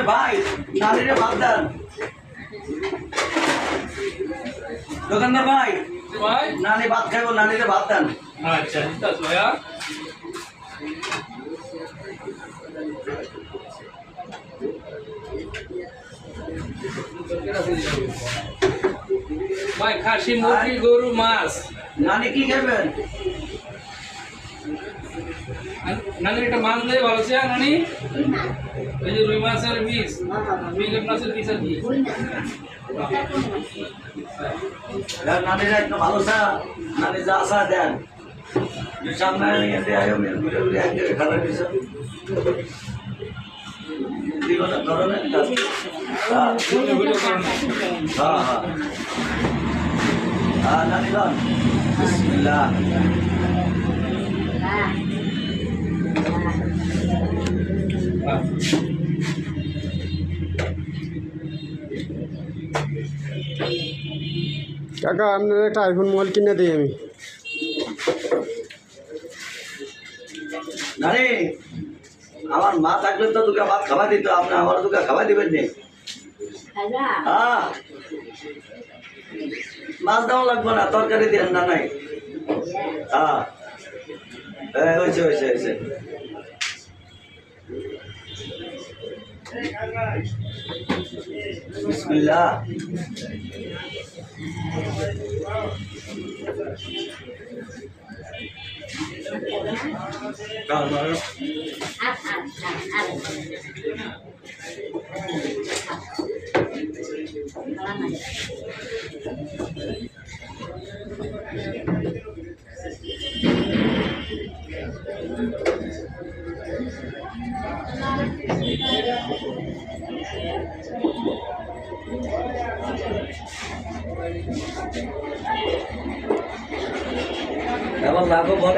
ভাই নানিরে ভাত দেন। দোকানদার ভাই ভাই নানি ভাত খাইবো, নানিরে ভাত দেন। আচ্ছা ঠিক আছে ভাইয়া। ভাই খাসি মুরগি গরু মাছ। নানি কি খাবেন? নানি একটা মাছ দিয়ে ভালো আছে নানি, এই যে রুই মাছের পিস, মিলে মাছের পিস আর কি। নানিরা একটু ভালো চা, নানি যা চা দেন সামনে আয়ো ঘুরে ঘুরে এক জায়গায় খারাপ দিছে জীবনের ধরনের হ্যাঁ হ্যাঁ হ্যাঁ নানি লন বিসমিল্লাহ। কাকা আপনার একটা আইফোন মোবাইল কিনে দিই আমি। নানি আমার মা থাকলে তো তোকে ভাত খাওয়া দিত, আপনি আমার তোকে খাওয়া দিবেন নি? হ্যাঁ মাছ দেওয়া লাগবে না, তরকারি দেন না নাই। হ্যাঁ হয়েছে হয়েছে হয়েছে। বিসমিল্লাহ। এবার লাগো বলে